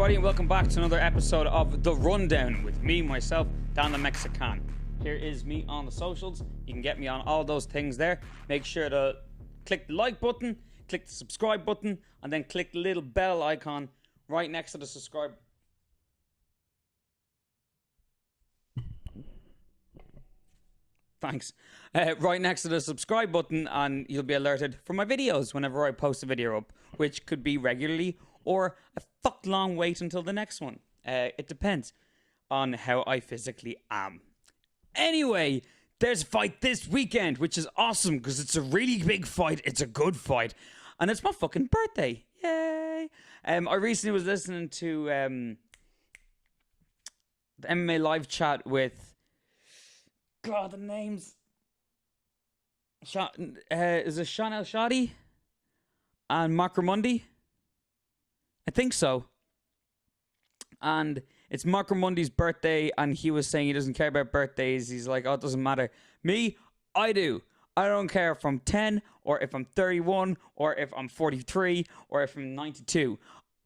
everybody, and welcome back to another episode of The Rundown with me, myself, Dan the Mexican. Here is me on the socials. You can get me on all those things there. Make sure to click the like button, click the subscribe button, and then click the little bell icon right next to the subscribe. Thanks. Right next to the subscribe button, and you'll be alerted for my videos whenever I post a video up, which could be regularly or a fuck long wait until the next one. It depends on how I physically am. Anyway, there's a fight this weekend, which is awesome because it's a really big fight. It's a good fight, and it's my fucking birthday. Yay! I recently was listening to the MMA live chat with the names. Is it Sean El Shadi and Mark Ramundi? I think so. And it's Mark Ramundi's birthday, and he was saying he doesn't care about birthdays. He's like, oh, it doesn't matter. Me, I do. I don't care if I'm 10, or if I'm 31, or if I'm 43, or if I'm 92.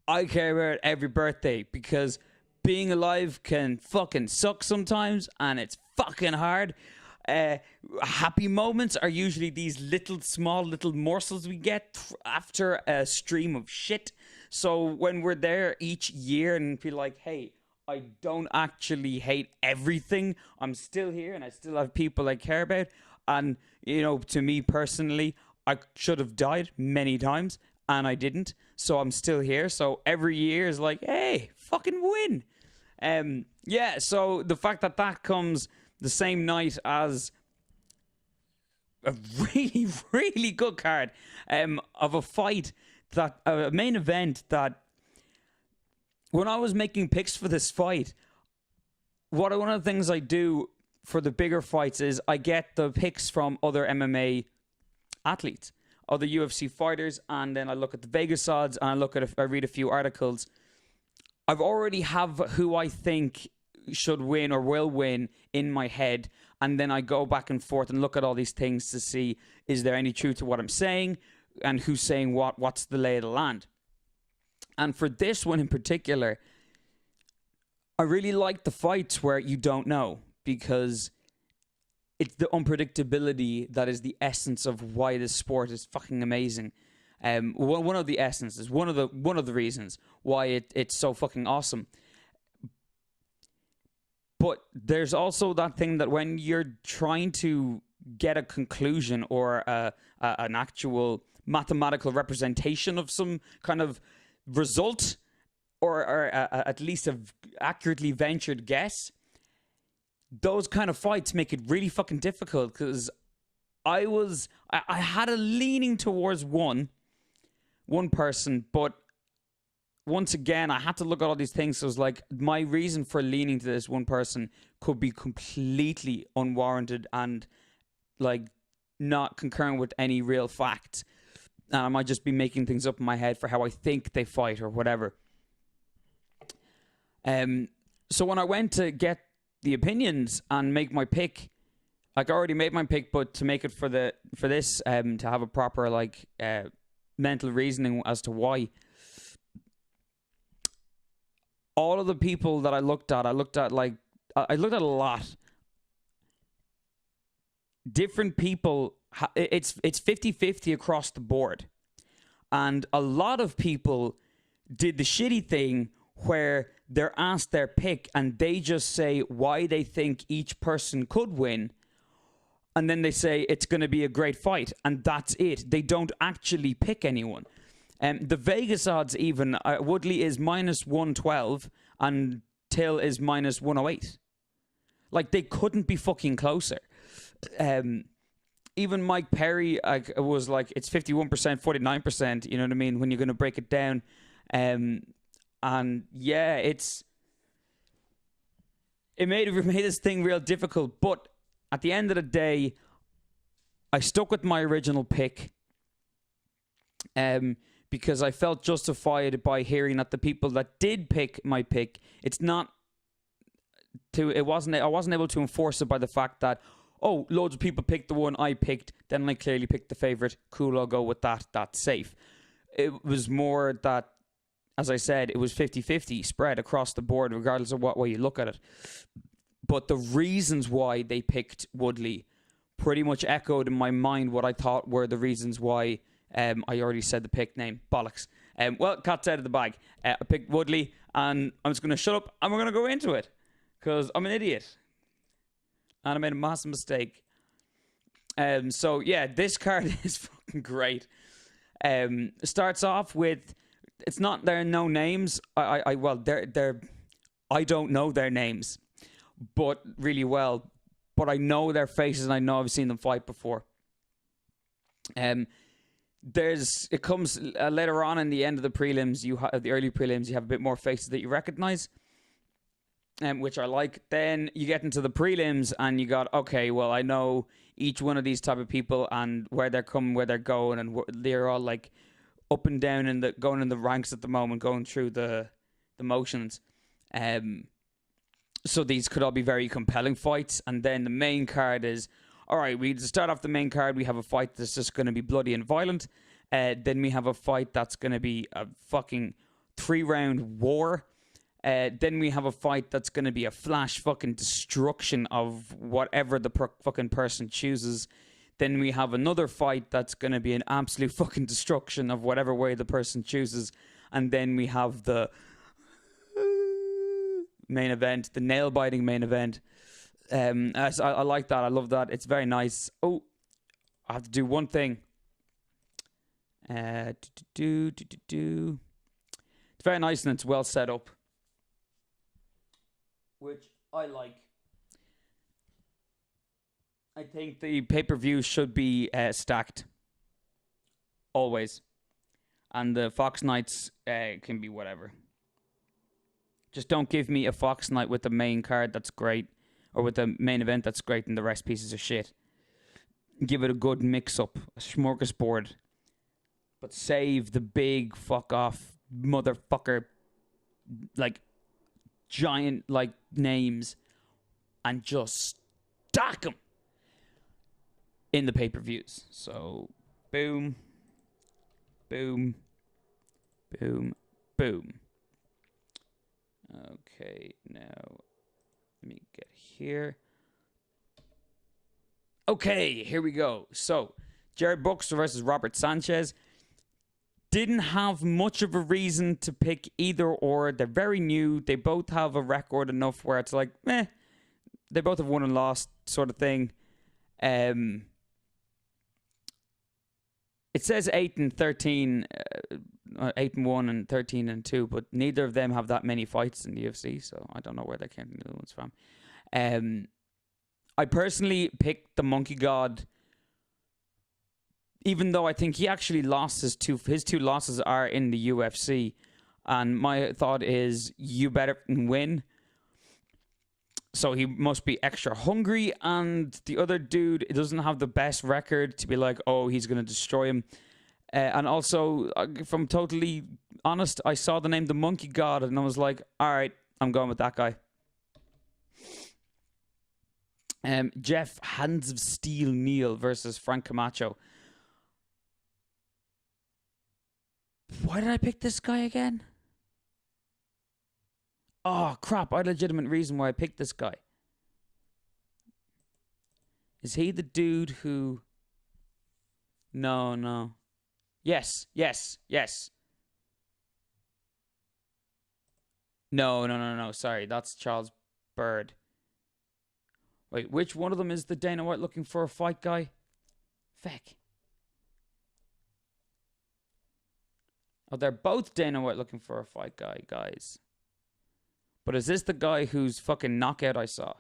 I care about every birthday, because being alive can fucking suck sometimes, and it's fucking hard. Happy moments are usually these small little morsels we get after a stream of shit. So when we're there each year and feel like, hey, I don't actually hate everything, I'm still here and I still have people I care about. And, you know, to me personally, I should have died many times and I didn't. So I'm still here. So every year is like, hey, fucking win. Yeah, so the fact that that comes the same night as a really, really good card of a fight, that a main event that when I was making picks for this fight, one of the things I do for the bigger fights is I get the picks from other MMA athletes, other UFC fighters, and then I look at the Vegas odds and I read a few articles. I've already have who I think should win or will win in my head, and then I go back and forth and look at all these things to see, is there any truth to what I'm saying and who's saying what's the lay of the land. And for this one in particular, I really like the fights where you don't know, because it's the unpredictability that is the essence of why this sport is fucking amazing. One of the essences, one of the reasons why it's so fucking awesome. But there's also that thing that when you're trying to get a conclusion or an actual mathematical representation of some kind of result, or at least an accurately ventured guess, those kind of fights make it really fucking difficult, because I had a leaning towards one person, but once again, I had to look at all these things. So it was like, my reason for leaning to this one person could be completely unwarranted and like not concurrent with any real fact. And I might just be making things up in my head for how I think they fight or whatever. So when I went to get the opinions and make my pick, like I already made my pick, but to make it for this, to have a proper mental reasoning as to why. All of the people that I looked at a lot. Different people, it's 50-50 across the board. And a lot of people did the shitty thing where they're asked their pick and they just say why they think each person could win. And then they say it's going to be a great fight. And that's it. They don't actually pick anyone. The Vegas odds even, Woodley is -112 and Till is -108. Like, they couldn't be fucking closer. Even Mike Perry was like, it's 51%, 49%, you know what I mean, when you're going to break it down. And yeah, it made this thing real difficult. But at the end of the day, I stuck with my original pick. Because I felt justified by hearing that the people that did pick my pick, I wasn't able to enforce it by the fact that, oh, loads of people picked the one I picked, then I clearly picked the favorite. Cool, I'll go with that. That's safe. It was more that as I said, it was 50-50 spread across the board, regardless of what way you look at it. But the reasons why they picked Woodley pretty much echoed in my mind what I thought were the reasons why I already said the pick name. Bollocks. Well, cat's out of the bag. I picked Woodley, and I'm just going to shut up, and we're going to go into it. Because I'm an idiot. And I made a massive mistake. So, yeah, this card is fucking great. Starts off with... It's not... There are no names. I don't know their names. But really well. But I know their faces, and I know I've seen them fight before. It comes later on in the end of the prelims, the early prelims, you have a bit more faces that you recognize, which I like. Then you get into the prelims, and you got, okay, well, I know each one of these type of people and where they're coming, where they're going, and they're all like up and down in going in the ranks at the moment, going through the motions. So these could all be very compelling fights. And then the main card is, all right, we start off the main card. We have a fight that's just going to be bloody and violent. Then we have a fight that's going to be a fucking 3-round war. Then we have a fight that's going to be a flash fucking destruction of whatever the fucking person chooses. Then we have another fight that's going to be an absolute fucking destruction of whatever way the person chooses. And then we have the main event, the nail-biting main event. I like that. I love that. It's very nice. Oh, I have to do one thing. It's very nice and it's well set up, which I like. I think the pay-per-view should be stacked. Always. And the Fox nights can be whatever. Just don't give me a Fox night with the main card that's great, or with the main event that's great, and the rest pieces of shit. Give it a good mix-up, a smorgasbord. But save the big fuck-off motherfucker, like, giant, like, names, and just stack them in the pay-per-views. So, boom, boom, boom, boom. Okay, now let me get here. Okay, here we go. So, Jared Brooks versus Robert Sanchez. Didn't have much of a reason to pick either or. They're very new. They both have a record enough where it's like, they both have won and lost sort of thing. It says 8-13, 8-1 and 13-2, but neither of them have that many fights in the UFC, so I don't know where they're counting the other ones from. I personally picked the Monkey God, even though I think he actually lost his two losses are in the UFC, and my thought is you better win. So he must be extra hungry, and the other dude doesn't have the best record to be like, oh, he's going to destroy him. And also, if I'm totally honest, I saw the name the Monkey God, and I was like, all right, I'm going with that guy. Jeff Hands of Steel Neal versus Frank Camacho. Why did I pick this guy again? Oh, crap. I had a legitimate reason why I picked this guy. Is he the dude who... No. Yes. No. Sorry, that's Charles Bird. Wait, which one of them is the Dana White looking for a fight guy? Feck. Oh, they're both Dana White looking for a fight guy, guys. But is this the guy whose fucking knockout I saw?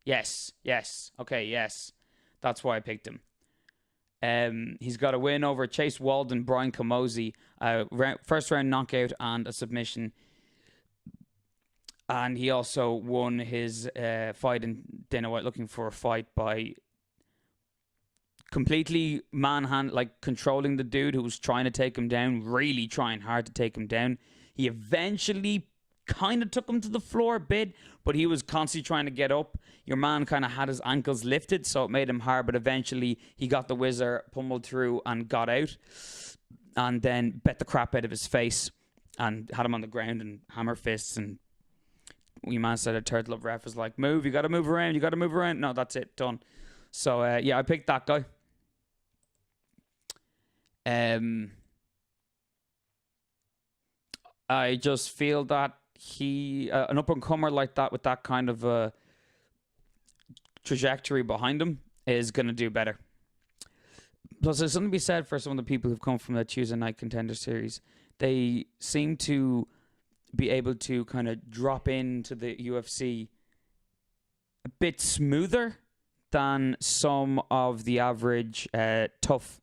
Yes. Okay, yes. That's why I picked him. He's got a win over Chase Walden, Brian Camozzi, first round knockout and a submission. And he also won his fight in Dana White looking for a fight by completely controlling the dude who was trying to take him down, really trying hard to take him down. He eventually kind of took him to the floor a bit, but he was constantly trying to get up. Your man kind of had his ankles lifted, so it made him hard, but eventually he got the whizzer, pummeled through, and got out. and then bet the crap out of his face and had him on the ground and hammer fists. And we man said a turtle up ref was like, move, you got to move around, No, that's it, done. So, I picked that guy. I just feel that he, an up-and-comer like that with that kind of a trajectory behind him is going to do better. Plus, there's something to be said for some of the people who've come from the Tuesday Night Contender Series. They seem to be able to kind of drop into the UFC a bit smoother than some of the average tough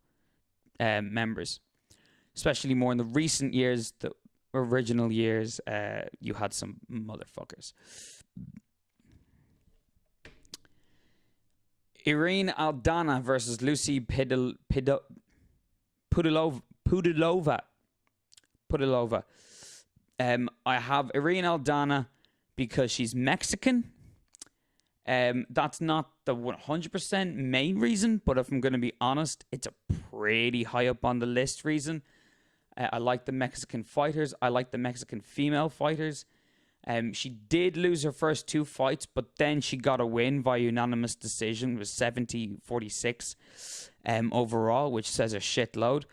members. Especially more in the recent years, the original years, you had some motherfuckers. Irene Aldana versus Lucy Pudilova. I have Irene Aldana because she's Mexican. That's not the 100% main reason, but if I'm going to be honest, it's a pretty high up on the list reason. I like the Mexican fighters. I like the Mexican female fighters. She did lose her first 2 fights, but then she got a win via unanimous decision. It was 70-46 overall, which says a shitload.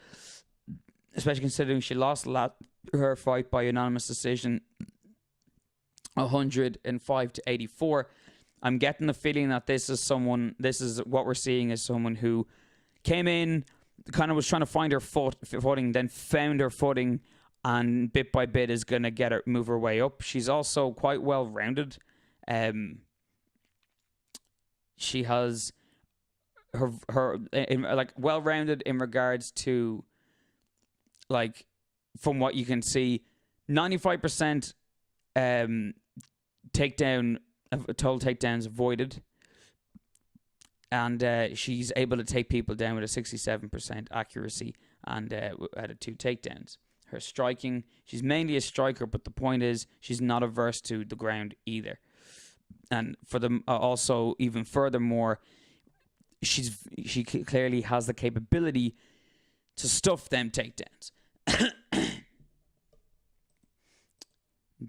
Especially considering she lost her fight by unanimous decision 105-84. I'm getting the feeling that this is what we're seeing as someone who came in, kind of was trying to find her footing, then found her footing, and bit by bit is going to move her way up. She's also quite well-rounded. She has her well-rounded in regards to, like, from what you can see, 95% total takedowns avoided. And she's able to take people down with a 67% accuracy and out of 2 takedowns. Her striking, she's mainly a striker, but the point is she's not averse to the ground either. And for them, also even furthermore, she clearly has the capability to stuff them takedowns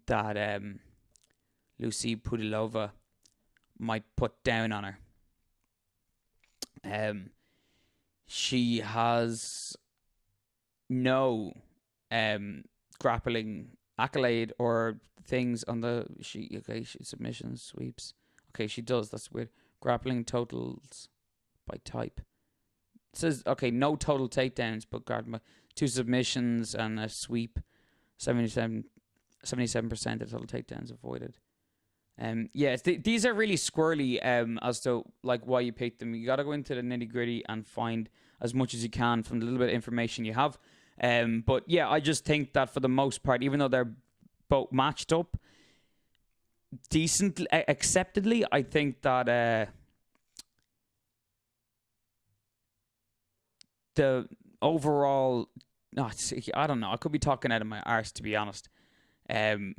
that Lucy Pudilova might put down on her. She has no grappling accolade or things on the she submissions, sweeps. Okay, she does. That's weird. Grappling totals by type. It says no total takedowns, but 2 submissions and a sweep. 77% of total takedowns avoided. These are really squirrely as to like why you picked them. You got to go into the nitty gritty and find as much as you can from the little bit of information you have. But yeah, I just think that for the most part, even though they're both matched up decently, acceptably, I think that the overall, I don't know. I could be talking out of my arse, to be honest. I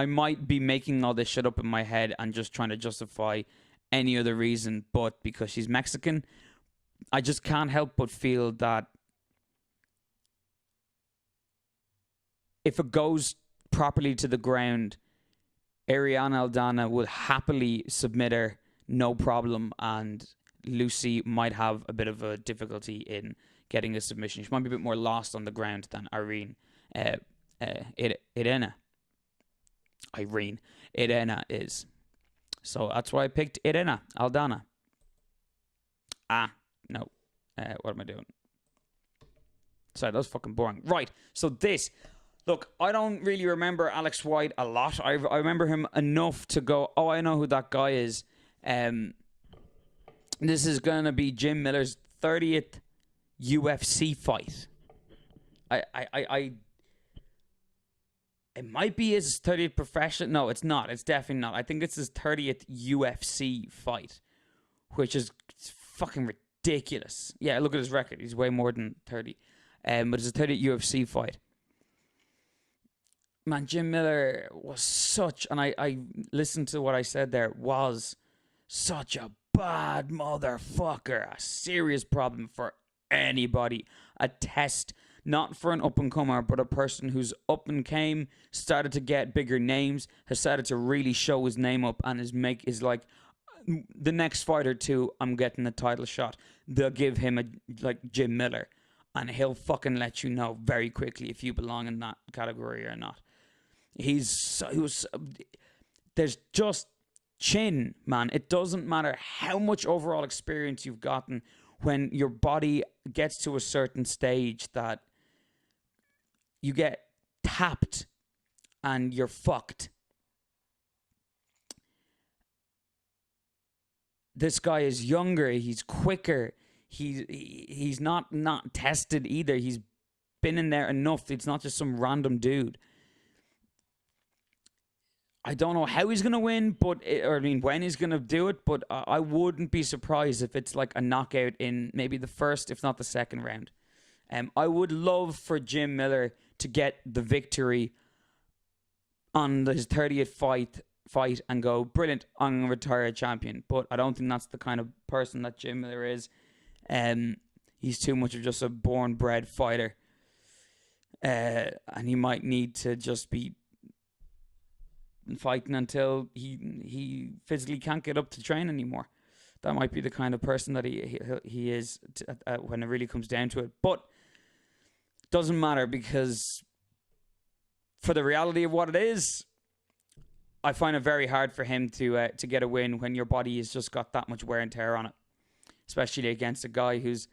might be making all this shit up in my head and just trying to justify any other reason, but because she's Mexican, I just can't help but feel that if it goes properly to the ground, Ariana Aldana will happily submit her, no problem, and Lucy might have a bit of a difficulty in getting a submission. She might be a bit more lost on the ground than Irene Irena is. So that's why I picked Irena Aldana. No. What am I doing? Sorry, that was fucking boring. Right, so this. Look, I don't really remember Alex White a lot. I remember him enough to go, oh, I know who that guy is. This is going to be Jim Miller's 30th UFC fight. It might be his 30th professional. No, it's not. It's definitely not. I think it's his 30th UFC fight, which is fucking ridiculous. Yeah, look at his record. He's way more than 30. But it's his 30th UFC fight. Man, Jim Miller was such, and I listened to what I said there, was such a bad motherfucker. A serious problem for anybody. A test, not for an up-and-comer, but a person who's up and came, started to get bigger names, has started to really show his name up, and is like, the next fight or two, I'm getting a title shot. They'll give him a like Jim Miller, and he'll fucking let you know very quickly if you belong in that category or not. There's just chin, man. It doesn't matter how much overall experience you've gotten when your body gets to a certain stage that you get tapped and you're fucked. This guy is younger, he's quicker, he's not tested either. He's been in there enough. It's not just some random dude. I don't know how he's going to win, when he's going to do it, but I wouldn't be surprised if it's like a knockout in maybe the first, if not the second round. I would love for Jim Miller to get the victory on his 30th fight and go, brilliant, I'm going to retire a champion. But I don't think that's the kind of person that Jim Miller is. He's too much of just a born-bred fighter. And he might need to just be fighting until he physically can't get up to train anymore. That might be the kind of person that he is when it really comes down to it. But doesn't matter, because for the reality of what it is, I find it very hard for him to get a win when your body has just got that much wear and tear on it, especially against a guy who's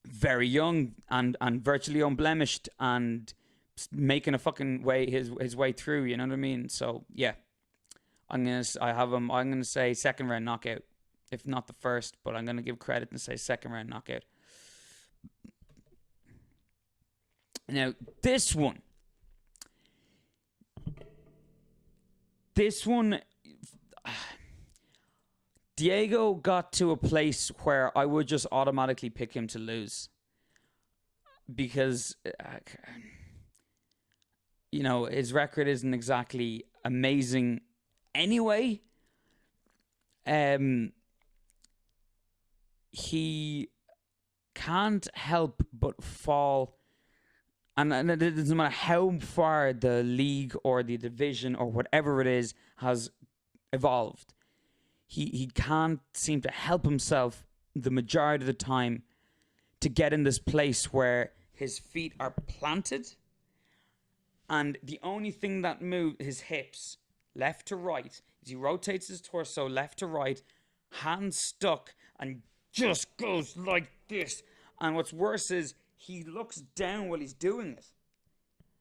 very young and virtually unblemished and making a fucking his way through. You know what I mean? So yeah, I'm gonna say second round knockout, if not the first, but I'm gonna give credit and say second round knockout. Now this one, Diego got to a place where I would just automatically pick him to lose, because his record isn't exactly amazing anyway. He can't help but fall, and it doesn't matter how far the league or the division or whatever it is has evolved. He can't seem to help himself the majority of the time to get in this place where his feet are planted, and the only thing that moves his hips left to right is he rotates his torso left to right, hands stuck, and just goes like this. And what's worse is he looks down while he's doing it.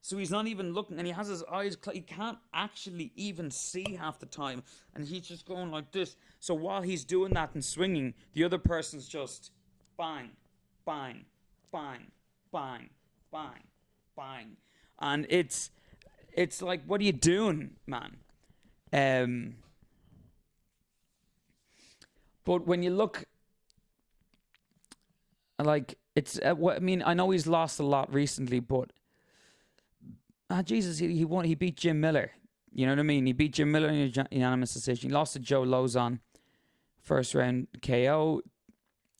So he's not even looking, and he has his eyes closed. He can't actually even see half the time, and he's just going like this. So while he's doing that and swinging, the other person's just bang, bang, bang, bang, bang, bang. And it's like, what are you doing, man? But when you look, like, it's, I mean, I know he's lost a lot recently, but Jesus, he won. He beat Jim Miller. You know what I mean? He beat Jim Miller in a unanimous decision. He lost to Joe Lozon, first round KO.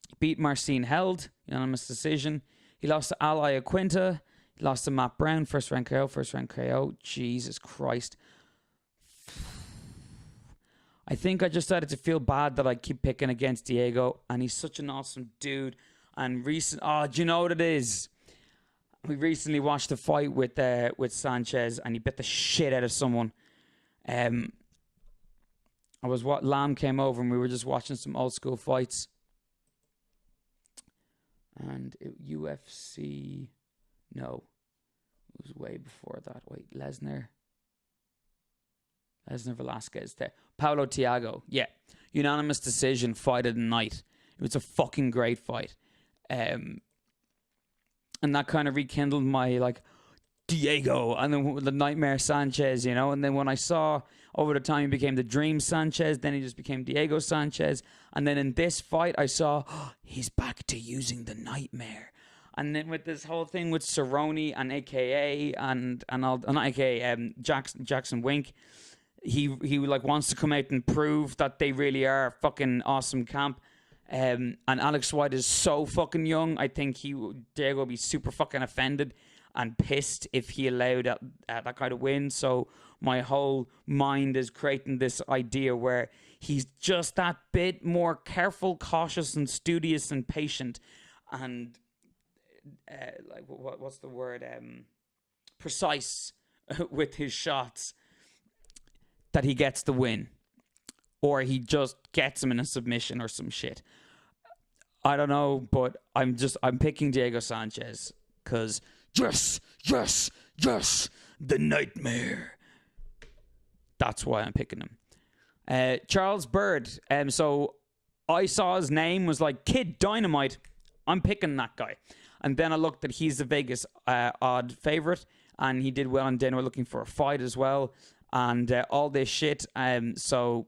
He beat Marcin Held, unanimous decision. He lost to Al Iaquinta. He lost to Matt Brown, first round KO. Jesus Christ. I think I just started to feel bad that I keep picking against Diego, and he's such an awesome dude. And do you know what it is? We recently watched a fight with Sanchez, and he bit the shit out of someone. Lamb came over, and we were just watching some old school fights. And UFC, no, it was way before that. Wait, Lesnar Velasquez there. Paulo Thiago, yeah, unanimous decision, fight of the night. It was a fucking great fight. And that kind of rekindled my, like, Diego, and then the Nightmare Sanchez, you know. And then when I saw over the time he became the Dream Sanchez, then he just became Diego Sanchez. And then in this fight, I saw he's back to using the Nightmare. And then with this whole thing with Cerrone and AKA and all, not AKA, Jackson Wink, he like wants to come out and prove that they really are a fucking awesome camp. And Alex White is so fucking young. I think Diego will be super fucking offended and pissed if he allowed that kind of win. So my whole mind is creating this idea where he's just that bit more careful, cautious, and studious and patient, and like what's the word? Precise with his shots, that he gets the win, or he just gets him in a submission or some shit. I don't know, but I'm picking Diego Sanchez because yes, the nightmare. That's why I'm picking him. Charles Bird. So I saw his name was like Kid Dynamite. I'm picking that guy. And then I looked at he's the Vegas odd favorite, and he did well on dinner. We're looking for a fight as well, and all this shit. So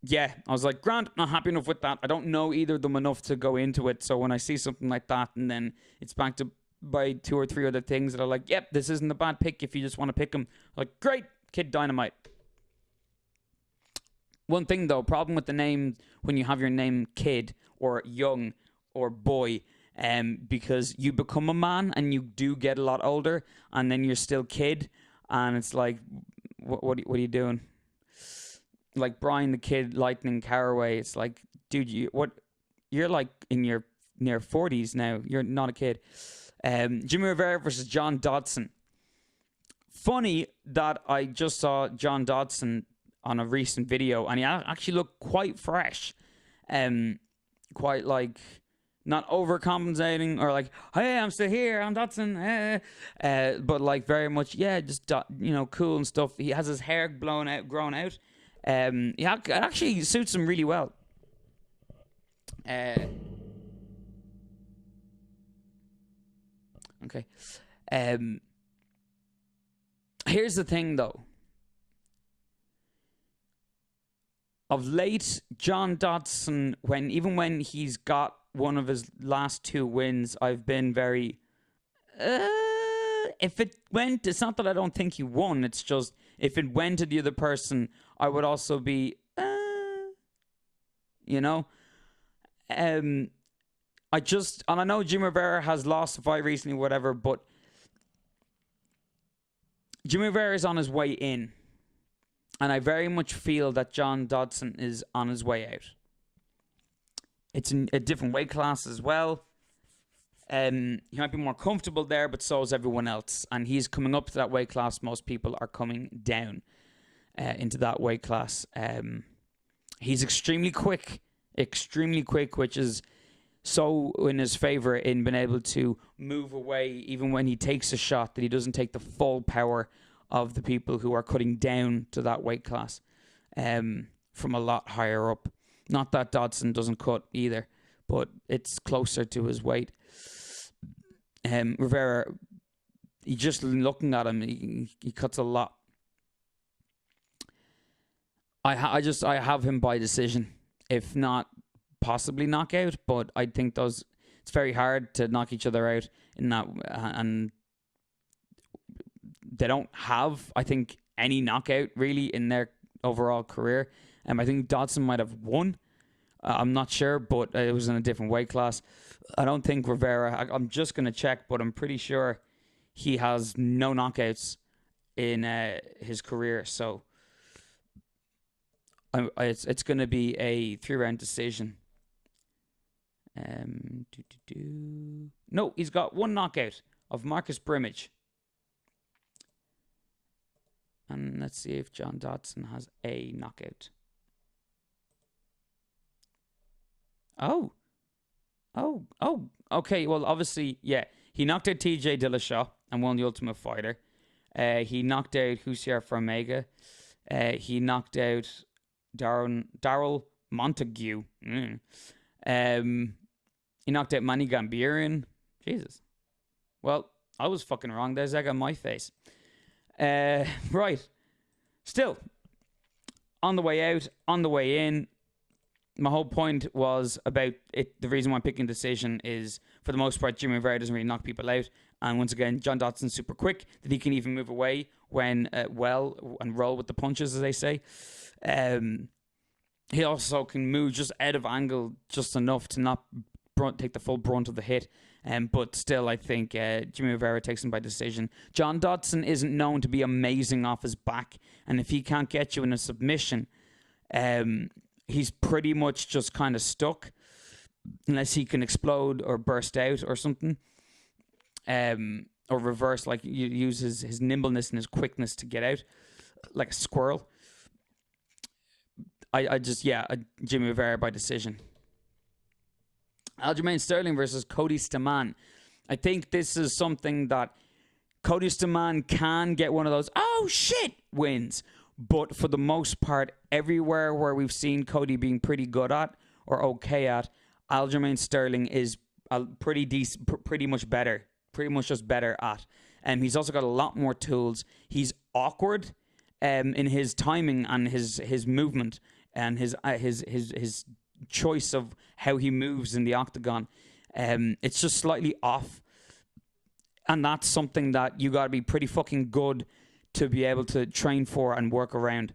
yeah, I was like, Grant, not happy enough with that. I don't know either of them enough to go into it. So when I see something like that, and then it's back to by 2 or 3 other things that are like, yep, this isn't a bad pick if you just want to pick him. Like, great, Kid Dynamite. One thing though, problem with the name when you have your name Kid or Young or Boy, because you become a man and you do get a lot older, and then you're still Kid, and it's like, what are you doing? Like Brian the Kid Lightning Caraway. It's like, dude, you're like in your near 40s now. You're not a kid. Jimmy Rivera versus John Dodson. Funny that I just saw John Dodson on a recent video, and he actually looked quite fresh. Quite like not overcompensating or like, hey, I'm still here, I'm Dodson. But like very much, yeah, just cool and stuff. He has his hair grown out. It actually suits him really well. Okay. Here's the thing, though. Of late, John Dodson, even when he's got one of his last 2 wins, I've been very... if it went... It's not that I don't think he won. It's just, if it went to the other person, I would also be... And I know Jim Rivera has lost a fight recently, whatever, but Jim Rivera is on his way in. And I very much feel that John Dodson is on his way out. It's in a different weight class as well. He might be more comfortable there, but so is everyone else. And he's coming up to that weight class. Most people are coming down into that weight class. He's extremely quick, which is so in his favor in being able to move away even when he takes a shot, that he doesn't take the full power of the people who are cutting down to that weight class from a lot higher up. Not that Dodson doesn't cut either, but it's closer to his weight. Rivera, just looking at him, he cuts a lot. I have him by decision, if not possibly knockout, but I think it's very hard to knock each other out in that, and they don't have, I think, any knockout really in their overall career. I think Dodson might have won. I'm not sure, but it was in a different weight class. I don't think Rivera, I'm just going to check, but I'm pretty sure he has no knockouts in his career. So it's going to be a 3-round decision. No, he's got 1 knockout of Marcus Brimage. And let's see if John Dodson has a knockout. Oh, okay. Well, obviously, yeah. He knocked out TJ Dillashaw and won the Ultimate Fighter. He knocked out Hussier Omega. He knocked out Daryl Montague. He knocked out Manny Gambirian. Jesus. Well, I was fucking wrong. There's egg on my face. Right. Still, on the way out, on the way in, my whole point was about it. The reason why I'm picking decision is, for the most part, Jimmy Rivera doesn't really knock people out. And once again, John Dodson's super quick, that he can even move away, when well and roll with the punches, as they say. He also can move just out of angle just enough to not take the full brunt of the hit. But still, I think Jimmy Rivera takes him by decision. John Dodson isn't known to be amazing off his back, and if he can't get you in a submission, he's pretty much just kind of stuck, unless he can explode or burst out or something, or reverse, like use his nimbleness and his quickness to get out like a squirrel. Jimmy Rivera by decision. Aljamain Sterling versus Cody Stamann. I think this is something that Cody Stamann can get one of those oh shit wins, but for the most part, everywhere where we've seen Cody being pretty good at or okay at, Aljamain Sterling is pretty decent, pretty much just better at. He's also got a lot more tools. He's awkward in his timing and his movement and his choice of how he moves in the octagon. It's just slightly off, and that's something that you got to be pretty fucking good to be able to train for and work around.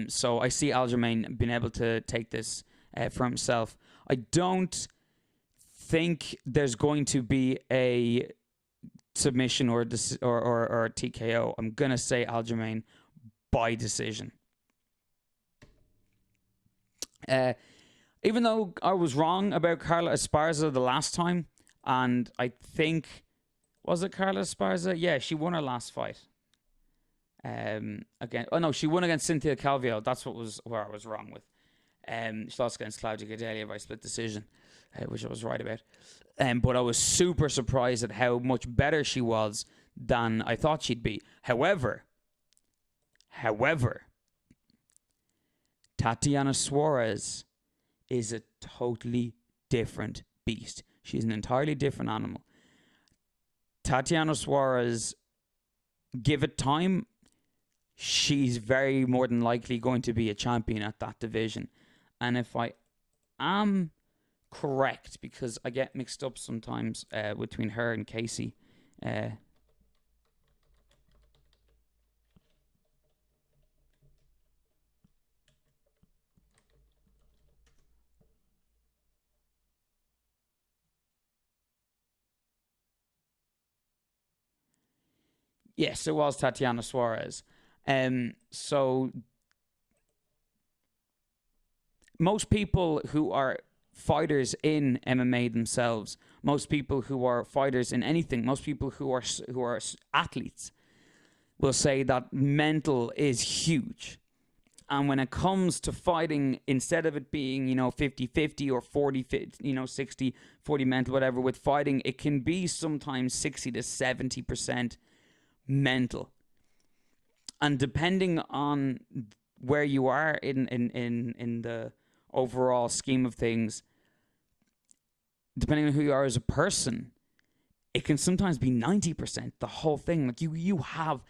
So I see Aljamain being able to take this for himself. I don't think there's going to be a submission or a TKO. I'm gonna say Aljamain by decision. Even though I was wrong about Carla Esparza the last time, and I think, was it Carla Esparza? Yeah, she won her last fight. She won against Cynthia Calvillo. That's where I was wrong with. She lost against Claudia Gadelha by split decision, which I was right about. But I was super surprised at how much better she was than I thought she'd be. However, Tatiana Suarez is a totally different beast. She's an entirely different animal. Tatiana Suarez, give it time, she's very more than likely going to be a champion at that division. And if I am correct, because I get mixed up sometimes between her and Casey. Yes, it was Tatiana Suarez. So most people who are fighters in MMA themselves, most people who are fighters in anything, most people who are athletes will say that mental is huge. And when it comes to fighting, instead of it being, 50-50 or 40, 60-40 mental, whatever, with fighting, it can be sometimes 60 to 70% mental. And depending on where you are in the overall scheme of things, depending on who you are as a person, it can sometimes be 90%, the whole thing. Like you have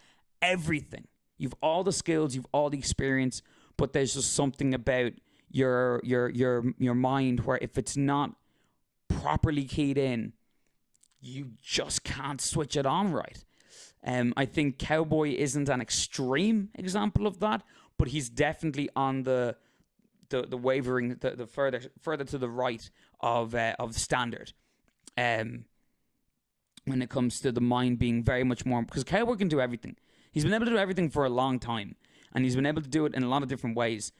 everything. You've all the skills, you've all the experience, but there's just something about your mind where if it's not properly keyed in, you just can't switch it on right. I think Cowboy isn't an extreme example of that, but he's definitely on the wavering, the further to the right of standard. When it comes to the mind being very much more, because Cowboy can do everything. He's been able to do everything for a long time, and he's been able to do it in a lot of different ways.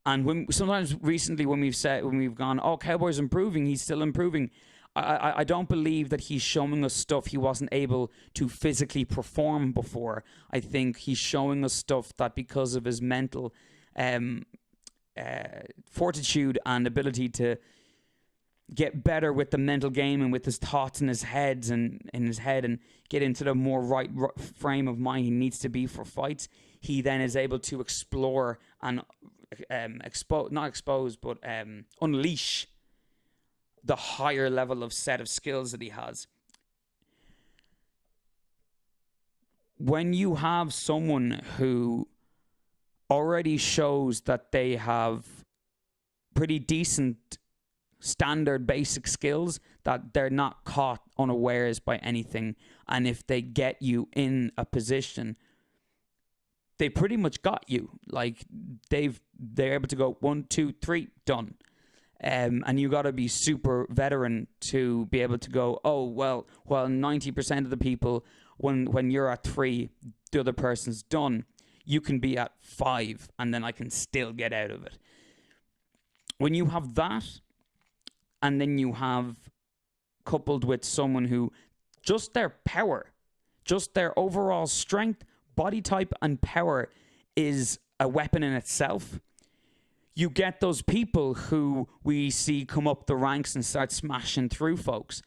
And sometimes recently when we've gone, oh, Cowboy's improving, he's still improving. I don't believe that he's showing us stuff he wasn't able to physically perform before. I think he's showing us stuff that because of his mental fortitude and ability to get better with the mental game and with his thoughts in his head and get into the more right frame of mind he needs to be for fights, he then is able to explore and unleash the higher level of set of skills that he has. When you have someone who already shows that they have pretty decent standard basic skills, that they're not caught unawares by anything. And if they get you in a position, they pretty much got you. Like they're able to go 1, 2, 3, done. And you got to be super veteran to be able to go, oh, well 90% of the people, when you're at 3, the other person's done. You can be at 5 and then I can still get out of it. When you have that, and then you have coupled with someone who just their power, just their overall strength, body type, and power is a weapon in itself. You get those people who we see come up the ranks and start smashing through folks.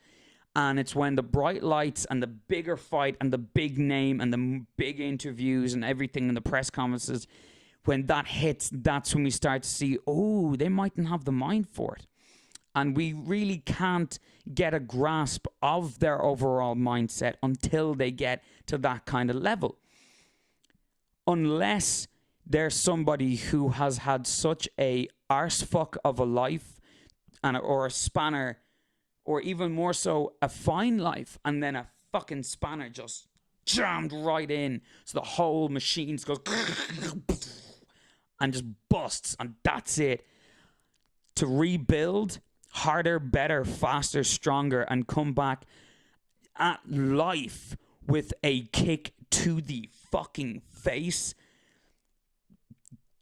And it's when the bright lights and the bigger fight and the big name and the big interviews and everything in the press conferences, when that hits, that's when we start to see, oh, they mightn't have the mind for it. And we really can't get a grasp of their overall mindset until they get to that kind of level. Unless there's somebody who has had such a arsefuck of a life or a spanner, or even more so, a fine life, and then a fucking spanner just jammed right in. So the whole machine goes and just busts, and that's it. To rebuild harder, better, faster, stronger, and come back at life with a kick to the fucking face.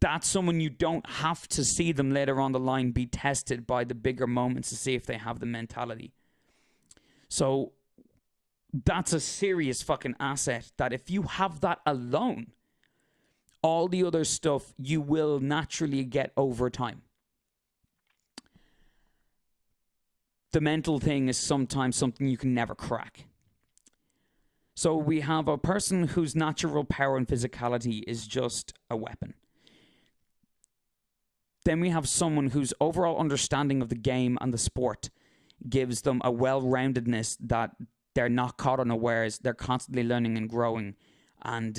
That's someone you don't have to see them later on the line be tested by the bigger moments to see if they have the mentality. So that's a serious fucking asset that if you have that alone, all the other stuff you will naturally get over time. The mental thing is sometimes something you can never crack. So we have a person whose natural power and physicality is just a weapon. Then we have someone whose overall understanding of the game and the sport gives them a well-roundedness that they're not caught unawares. They're constantly learning and growing, and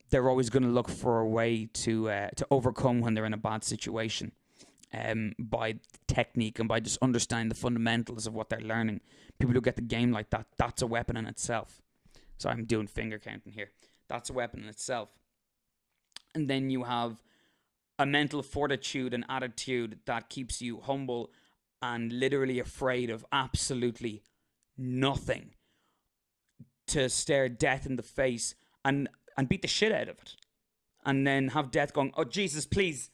they're always going to look for a way to overcome when they're in a bad situation, by technique and by just understanding the fundamentals of what they're learning. People who get the game like that, that's a weapon in itself. So I'm doing finger counting here. That's a weapon in itself. And then you have a mental fortitude and attitude that keeps you humble and literally afraid of absolutely nothing, to stare death in the face and beat the shit out of it, and then have death going, oh Jesus, please,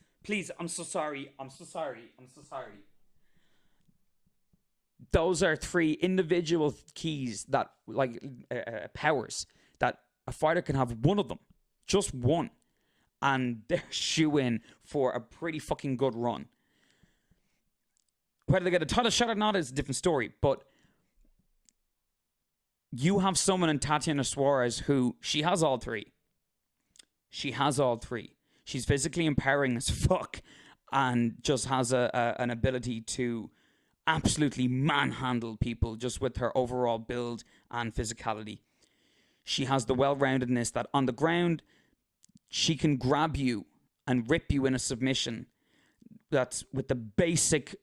I'm so sorry. Those are 3 individual keys that, like, powers that a fighter can have. One of them, just one, and they're shoe-in for a pretty fucking good run. Whether they get a title shot or not is a different story, but you have someone in Tatiana Suarez who, she has all 3. She has all 3. She's physically empowering as fuck and just has an ability to absolutely manhandle people just with her overall build and physicality. She has the well-roundedness that on the ground, she can grab you and rip you in a submission. That's with the basic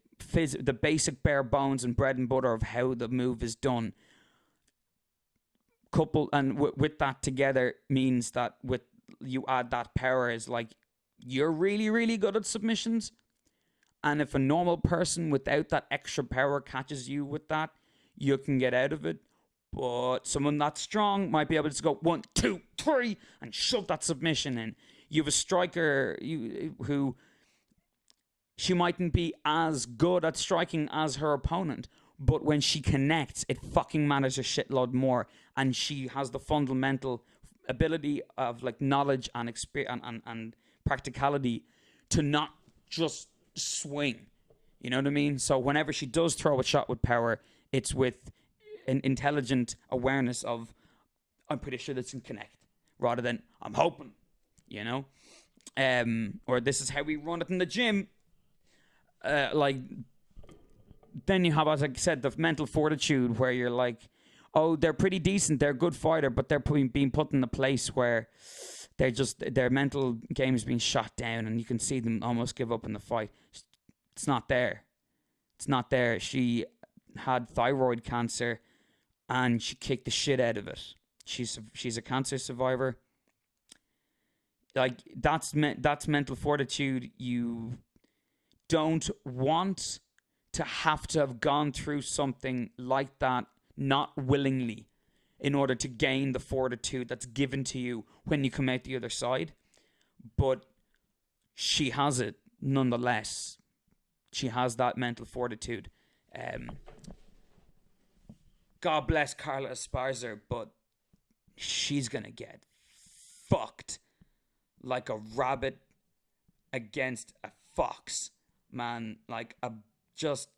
bare bones and bread and butter of how the move is done. With that together means that with you add that power is like, you're really, really good at submissions. And if a normal person without that extra power catches you with that, you can get out of it. But someone that's strong might be able to go 1, 2, 3 and shove that submission in. You have a striker who she mightn't be as good at striking as her opponent, but when she connects, it fucking matters a shitload more. And she has the fundamental ability of like knowledge and experience and practicality to not just swing. You know what I mean? So whenever she does throw a shot with power, it's with an intelligent awareness of, I'm pretty sure this can connect, rather than I'm hoping, you know? Or this is how we run it in the gym. Then you have, as I said, the mental fortitude where you're like, oh, they're pretty decent, they're a good fighter, but they're being put in a place where they're just, their mental game is being shot down, and you can see them almost give up in the fight. It's not there. It's not there. She had thyroid cancer and she kicked the shit out of it. She's a cancer survivor. Like, that's mental fortitude. You don't want to have gone through something like that, not willingly, in order to gain the fortitude that's given to you when you come out the other side. But she has it nonetheless. She has that mental fortitude. God bless Carla Esparza, but she's gonna get fucked like a rabbit against a fox, man. Like, just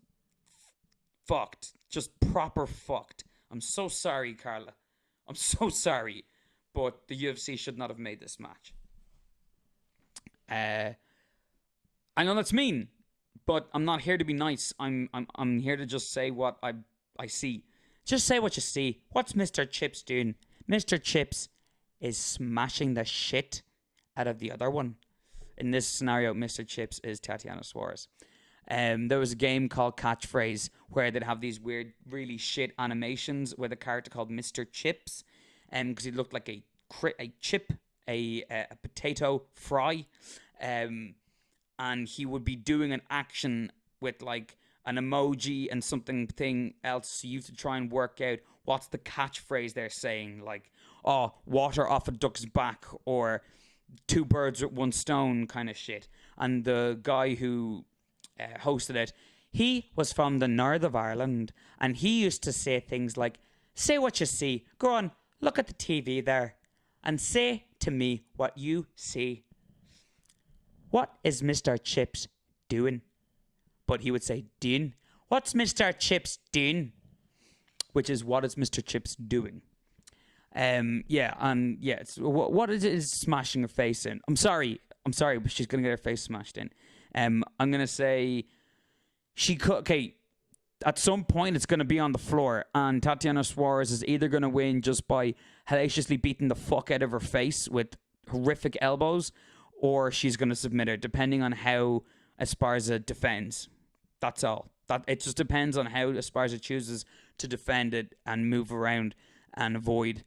fucked. Just proper fucked. I'm so sorry, Carla. I'm so sorry. But the UFC should not have made this match. I know that's mean, but I'm not here to be nice. I'm here to just say what I see. Just say what you see. What's Mr. Chips doing? Mr. Chips is smashing the shit out of the other one. In this scenario, Mr. Chips is Tatiana Suarez. There was a game called Catchphrase where they'd have these weird, really shit animations with a character called Mr. Chips, because he looked like a chip, a potato fry, and he would be doing an action with like an emoji and something else. So you have to try and work out what's the catchphrase they're saying, like, oh, water off a duck's back, or two birds with one stone kind of shit. And the guy who hosted it, he was from the north of Ireland, and he used to say things like, say what you see, go on, look at the TV there, and say to me what you see. What is Mr. Chips doing? But he would say, doing. What's Mr. Chips doing? Which is, what is Mr. Chips doing? It's, what is it, is smashing her face in? I'm sorry, but she's gonna get her face smashed in. I'm gonna say she could. Okay, at some point it's gonna be on the floor, and Tatiana Suarez is either gonna win just by hellaciously beating the fuck out of her face with horrific elbows, or she's gonna submit her, depending on how Esparza defends. That's all. That it just depends on how Esparza chooses to defend it and move around and avoid.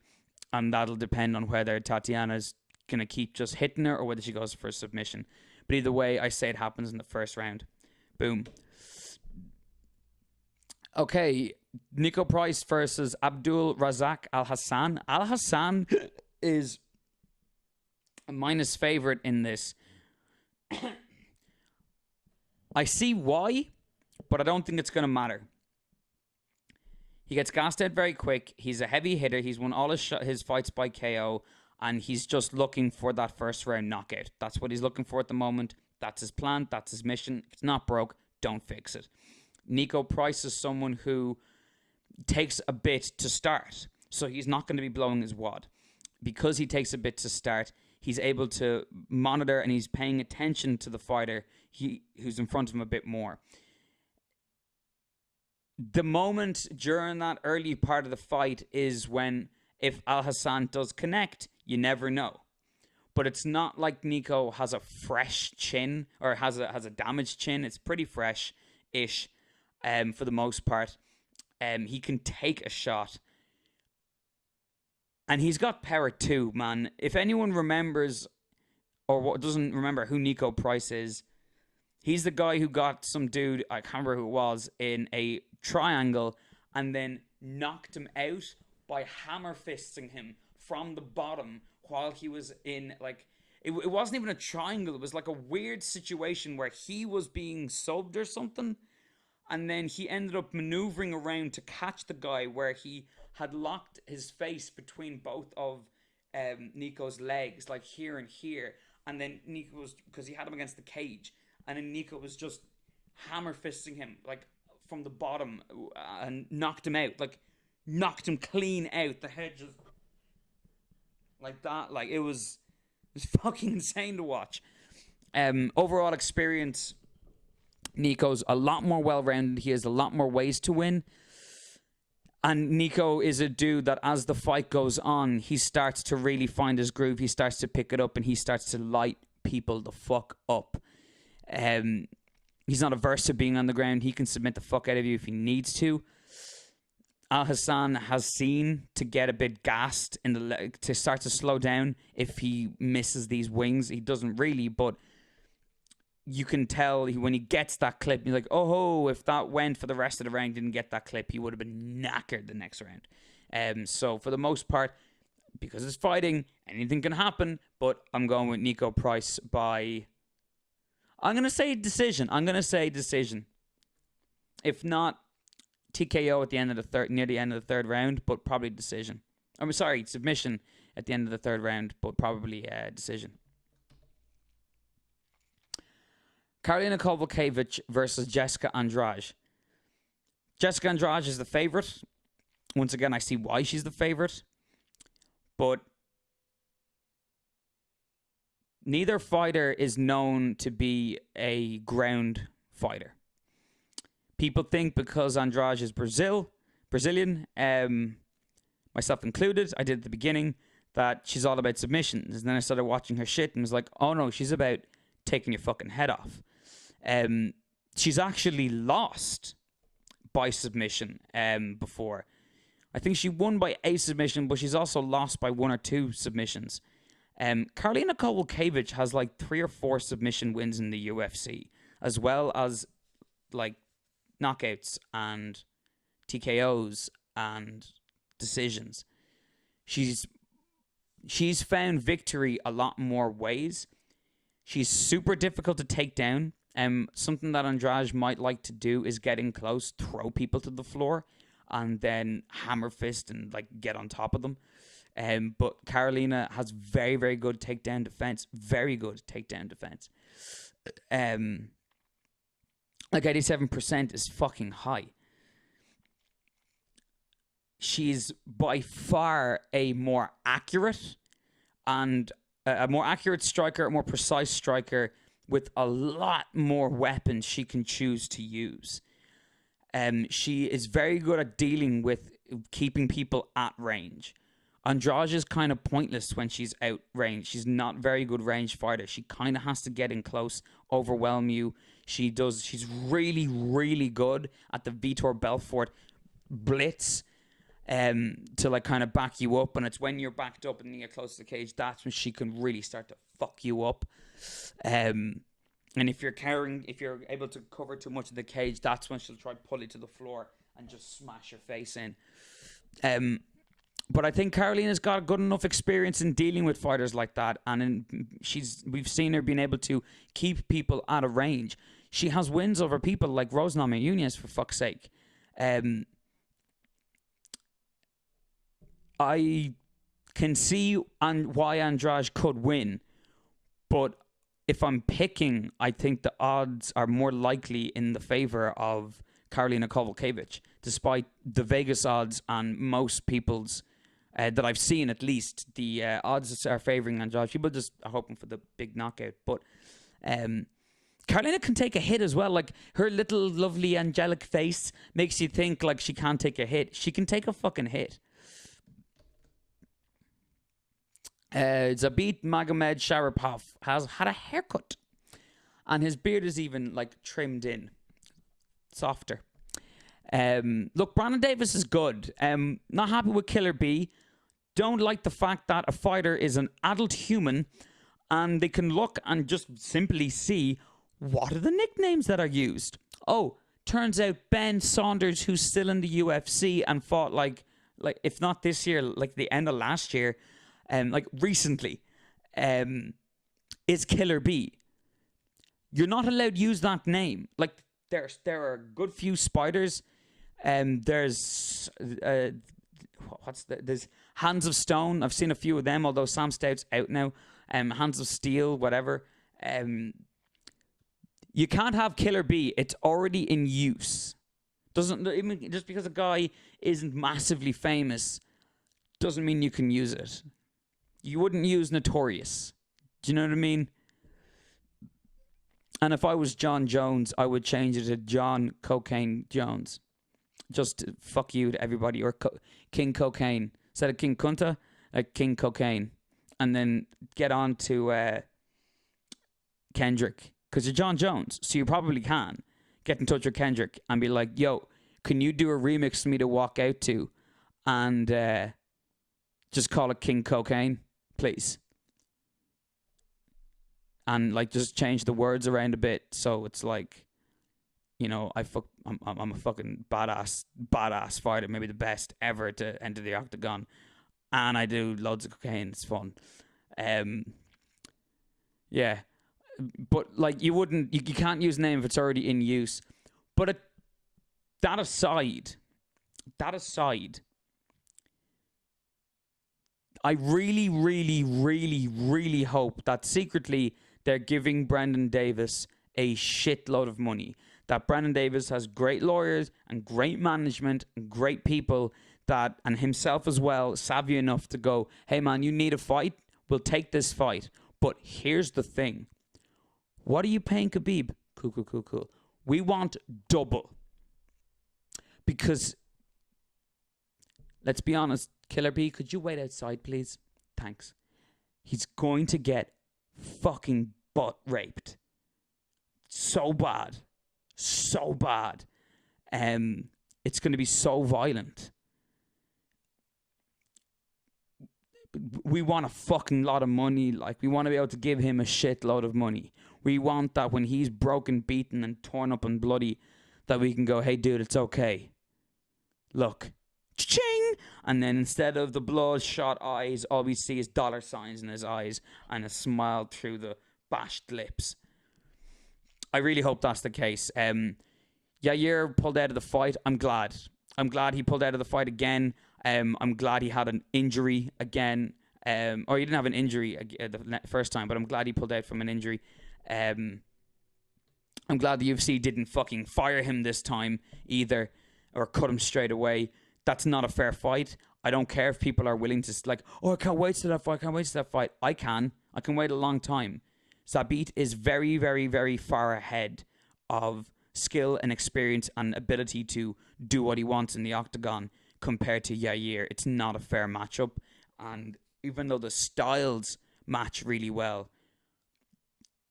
And that'll depend on whether Tatiana's going to keep just hitting her or whether she goes for a submission. But either way, I say it happens in the first round. Boom. Okay, Nico Price versus Abdul Razak Al Hassan. Al Hassan is a minus favorite in this. I see why, but I don't think it's going to matter. He gets gassed out very quick. He's a heavy hitter. He's won all his fights by KO, and he's just looking for that first round knockout. That's what he's looking for at the moment. That's his plan. That's his mission. If it's not broke, don't fix it. Nico Price is someone who takes a bit to start, so he's not going to be blowing his wad. Because he takes a bit to start, he's able to monitor and he's paying attention to the fighter who's in front of him a bit more. The moment during that early part of the fight is when, if Al Hassan does connect, you never know. But it's not like Nico has a fresh chin or has a damaged chin. It's pretty fresh-ish for the most part. He can take a shot. And he's got power too, man. If anyone remembers or doesn't remember who Nico Price is, he's the guy who got some dude, I can't remember who it was, in a triangle and then knocked him out by hammer fisting him from the bottom while he was in, like, it wasn't even a triangle. It was like a weird situation where he was being subbed or something, and then he ended up maneuvering around to catch the guy where he had locked his face between both of Nico's legs, like here and here, and then Nico was, because he had him against the cage, and then Nico was just hammer fisting him like from the bottom and knocked him out, like knocked him clean out. The head just like that, like it was fucking insane to watch. Overall experience, Nico's a lot more well-rounded. He has a lot more ways to win. And Nico is a dude that as the fight goes on, he starts to really find his groove. He starts to pick it up and he starts to light people the fuck up. He's not averse to being on the ground. He can submit the fuck out of you if he needs to. Al Hassan has seen to get a bit gassed in the leg, to start to slow down if he misses these wings. He doesn't really, but you can tell when he gets that clip, he's like, oh, if that went for the rest of the round, didn't get that clip, he would have been knackered the next round. So for the most part, because it's fighting, anything can happen, but I'm going with Nico Price by... I'm going to say decision. If not, TKO at the end of the third, near the end of the third round, but probably decision. I'm sorry, submission at the end of the third round, but probably decision. Karolina Kowalkiewicz versus Jessica Andrade. Jessica Andrade is the favorite. Once again, I see why she's the favorite, but neither fighter is known to be a ground fighter. People think because Andrade is Brazilian, myself included, I did at the beginning, that she's all about submissions. And then I started watching her shit and was like, oh no, she's about taking your fucking head off. She's actually lost by submission before. I think she won by a submission, but she's also lost by 1 or 2 submissions. Karolina Kowalkiewicz has like 3 or 4 submission wins in the UFC, as well as like knockouts and TKOs and decisions. She's found victory a lot more ways. She's super difficult to take down. Something that Andrade might like to do is get in close, throw people to the floor, and then hammer fist and like get on top of them. But Karolina has very, very good takedown defense. Very good takedown defense. Like 87% is fucking high. She's by far a more accurate striker, a more precise striker with a lot more weapons she can choose to use. She is very good at dealing with keeping people at range. Andrade is kind of pointless when she's out range. She's not a very good range fighter. She kind of has to get in close, overwhelm you. She's really, really good at the Vitor Belfort blitz to like kind of back you up. And it's when you're backed up and you get close to the cage, that's when she can really start to fuck you up. And if you're able to cover too much of the cage, that's when she'll try to pull you to the floor and just smash your face in. But I think Karolina's got good enough experience in dealing with fighters like that, and we've seen her being able to keep people out of range. She has wins over people like Rose Namajunas, for fuck's sake. I can see why Andrade could win, but if I'm picking, I think the odds are more likely in the favor of Karolina Kowalkiewicz, despite the Vegas odds and most people's that I've seen, at least the odds are favoring Andrade. People just are hoping for the big knockout, but Karolina can take a hit as well. Like, her little lovely angelic face makes you think like she can't take a hit. She can take a fucking hit. Zabit Magomed Sharipov has had a haircut, and his beard is even like trimmed in, softer. Look, Brandon Davis is good. Not happy with Killer B. Don't like the fact that a fighter is an adult human and they can look and just simply see what are the nicknames that are used. Oh, turns out Ben Saunders, who's still in the UFC and fought like if not this year, like the end of last year, like recently, is Killer B. You're not allowed to use that name. Like, there are a good few spiders. There's Hands of Stone. I've seen a few of them, although Sam Stout's out now. Hands of Steel, whatever. You can't have Killer B. It's already in use. Doesn't even just because a guy isn't massively famous doesn't mean you can use it. You wouldn't use Notorious. Do you know what I mean? And if I was John Jones, I would change it to John Cocaine Jones. Just fuck you to everybody. Or King Cocaine. Instead of King Kunta, like King Cocaine. And then get on to Kendrick. Because you're John Jones. So you probably can get in touch with Kendrick and be like, yo, can you do a remix for me to walk out to and just call it King Cocaine, please? And like just change the words around a bit so it's like, I'm a fucking badass fighter, maybe the best ever to enter the octagon, and I do loads of cocaine. It's fun. Yeah, but like you can't use a name if it's already in use. But that aside, I really, really, really, really hope that secretly they're giving Brandon Davis a shitload of money. That Brandon Davis has great lawyers and great management and great people and himself as well, savvy enough to go, hey man, you need a fight? We'll take this fight. But here's the thing. What are you paying Khabib? Cool. We want double. Because, let's be honest, Killer B, could you wait outside, please? Thanks. He's going to get fucking butt raped. So bad. It's going to be so violent. We want a fucking lot of money. Like, we want to be able to give him a shitload of money. We want that when he's broken, beaten, and torn up and bloody, that we can go, hey, dude, it's okay. Look. Ching! And then instead of the bloodshot eyes, all we see is dollar signs in his eyes and a smile through the bashed lips. I really hope that's the case. Yair pulled out of the fight. I'm glad he pulled out of the fight again. I'm glad he had an injury again. Or he didn't have an injury the first time, but I'm glad he pulled out from an injury. I'm glad the UFC didn't fucking fire him this time either, or cut him straight away. That's not a fair fight. I don't care if people are willing to like, I can't wait to that fight. I can wait a long time. Zabit is very, very, very far ahead of skill and experience and ability to do what he wants in the octagon compared to Yair. It's not a fair matchup. And even though the styles match really well,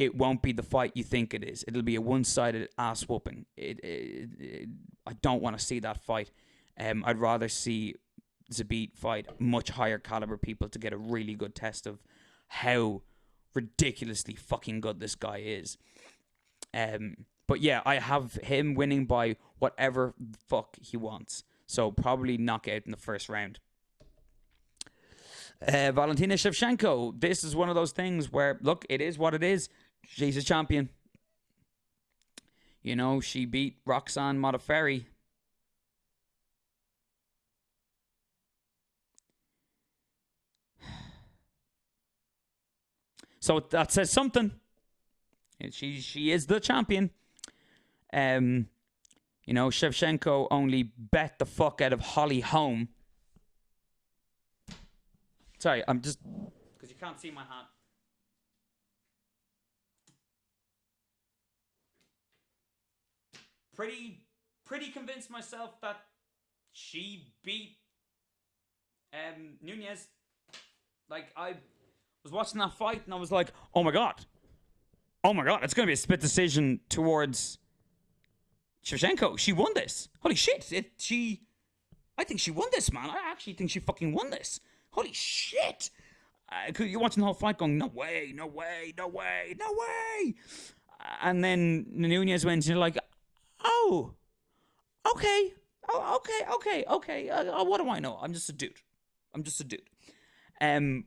it won't be the fight you think it is. It'll be a one-sided ass whooping. I don't want to see that fight. I'd rather see Zabit fight much higher caliber people to get a really good test of how ridiculously fucking good this guy is. But yeah, I have him winning by whatever the fuck he wants. So probably knockout in the first round. Valentina Shevchenko. This is one of those things where, look, it is what it is. She's a champion. She beat Roxanne Modafferi. So that says something. She is the champion. Shevchenko only bet the fuck out of Holly Holm. Sorry, I'm just because you can't see my hat. Pretty convinced myself that she beat Nunez. Like, I was watching that fight and I was like, oh my god, it's going to be a split decision towards Shevchenko. She won this. Holy shit. I think she won this, man. I actually think she fucking won this. Holy shit. You're watching the whole fight going, no way. And then Nunez went and you're like, oh, okay. What do I know? I'm just a dude.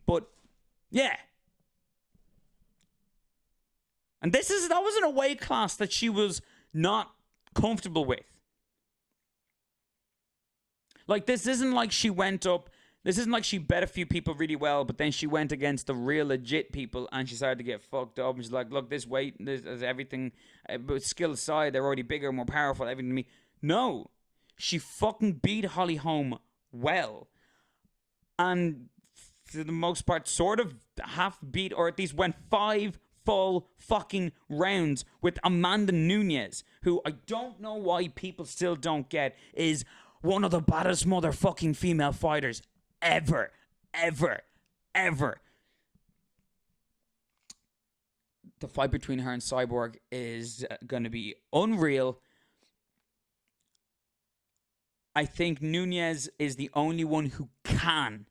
But yeah. And that was in a weight class that she was not comfortable with. Like, this isn't like she went up. This isn't like she bet a few people really well, but then she went against the real legit people and she started to get fucked up. And she's like, look, this weight, this is everything. But skill aside, they're already bigger, more powerful, everything to me. No. She fucking beat Holly Holm well. And for the most part, sort of half beat, or at least went 5 full fucking rounds with Amanda Nunez, who I don't know why people still don't get is one of the baddest motherfucking female fighters ever. The fight between her and Cyborg is going to be unreal. I think Nunez is the only one who can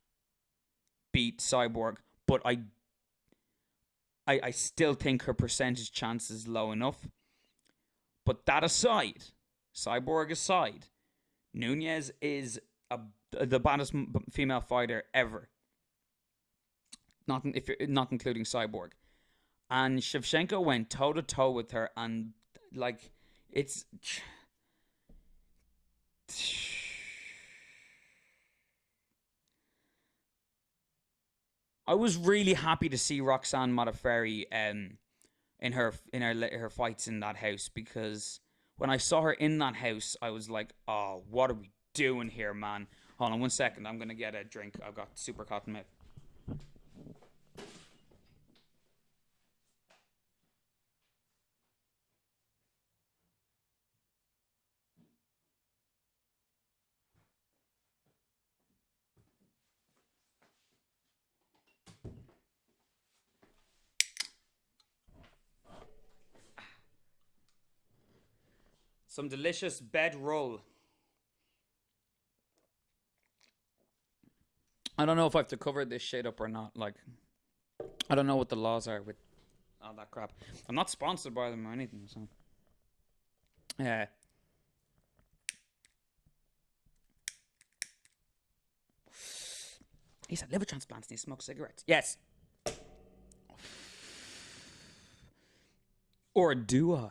beat Cyborg, but I still think her percentage chance is low enough. But that aside, Cyborg aside, Nunez is the baddest female fighter ever. Not including Cyborg. And Shevchenko went toe to toe with her, and like it's. I was really happy to see Roxanne Modafferi in her fights in that house, because when I saw her in that house, I was like, oh, what are we doing here, man? Hold on 1 second. I'm gonna get a drink. I've got super cotton mouth. Some delicious bed roll. I don't know if I have to cover this shit up or not. Like, I don't know what the laws are with all that crap. I'm not sponsored by them or anything, so. Yeah. He said liver transplants and he smokes cigarettes. Yes. Or do I?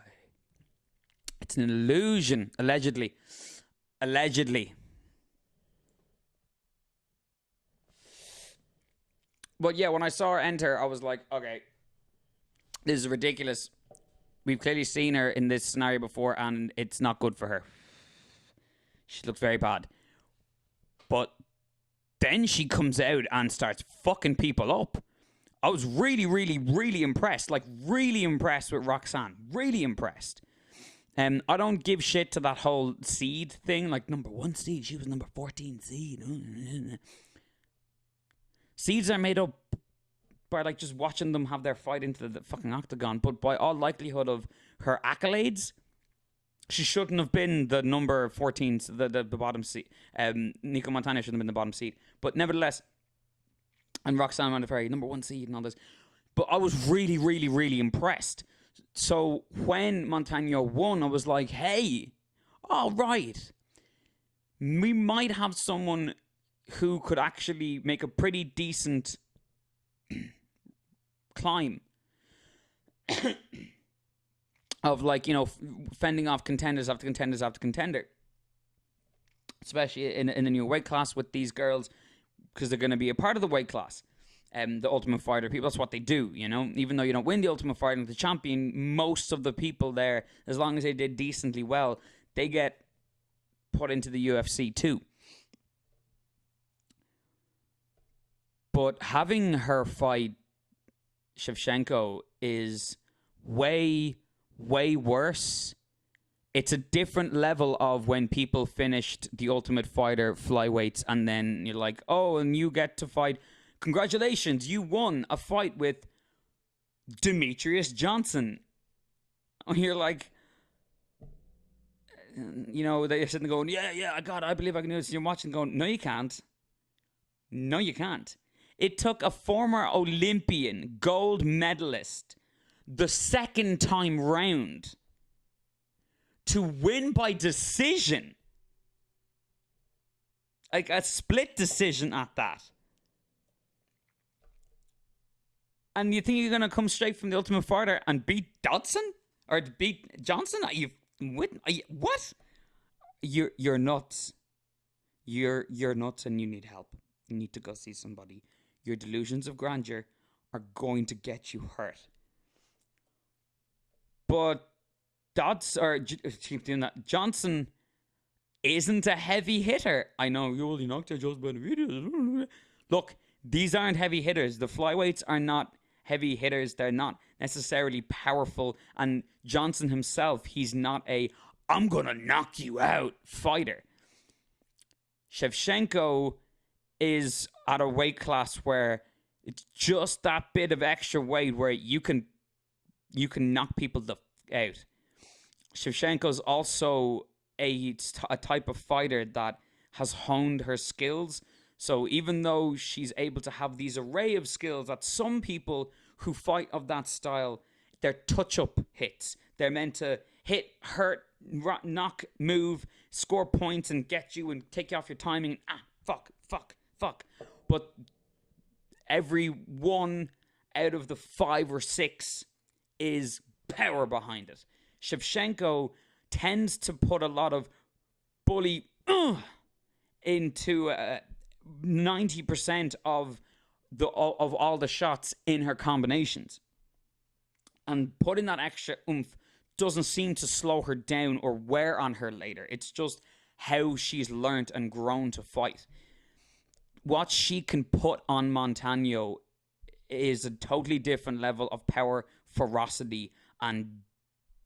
It's an illusion, allegedly. Allegedly. But yeah, when I saw her enter, I was like, okay, this is ridiculous. We've clearly seen her in this scenario before, and it's not good for her. She looks very bad. But then she comes out and starts fucking people up. I was really, really, really impressed. Like, really impressed with Roxanne. Really impressed. I don't give shit to that whole seed thing. Like, number 1 seed. She was number 14 seed. Seeds are made up by, like, just watching them have their fight into the fucking octagon. But by all likelihood of her accolades, she shouldn't have been the number 14, the bottom seed. Nico Montana shouldn't have been the bottom seed. But nevertheless, and Roxanne Modafferi, number 1 seed and all this. But I was really, really, really impressed. So when Montano won, I was like, hey, all right. We might have someone who could actually make a pretty decent climb of, like, you know, fending off contenders after contenders after contender. Especially in a new weight class with these girls, because they're going to be a part of the weight class. The Ultimate Fighter people, that's what they do, you know. Even though you don't win the Ultimate Fighter and the champion, most of the people there, as long as they did decently well, they get put into the UFC too. But having her fight Shevchenko is way, way worse. It's a different level of when people finished the Ultimate Fighter flyweights and then you're like, oh, and you get to fight. Congratulations, you won a fight with Demetrius Johnson. And you're like, you know, they're sitting there going, yeah, I believe I can do this. You're watching going, no, you can't. No, you can't. It took a former Olympian gold medalist the second time round to win by decision. Like a split decision at that. And you think you're going to come straight from the Ultimate Fighter and beat Dodson? Or beat Johnson? Are you what? You're nuts. You're nuts and you need help. You need to go see somebody. Your delusions of grandeur are going to get you hurt. But keep doing that. Johnson isn't a heavy hitter. I know you only knocked out Joseph Benavidez. Look, these aren't heavy hitters. The flyweights are not heavy hitters. They're not necessarily powerful. And Johnson himself, he's not a I'm gonna knock you out fighter. Shevchenko is at a weight class where it's just that bit of extra weight where you can knock people out. Shevchenko's also a type of fighter that has honed her skills. So even though she's able to have these array of skills that some people who fight of that style, they're touch-up hits. They're meant to hit, hurt, knock, move, score points, and get you and take you off your timing. Fuck. But every one out of the 5 or 6 is power behind it. Shevchenko tends to put a lot of bully into 90% of all the shots in her combinations. And putting that extra oomph doesn't seem to slow her down or wear on her later. It's just how she's learned and grown to fight. What she can put on Montano is a totally different level of power, ferocity, and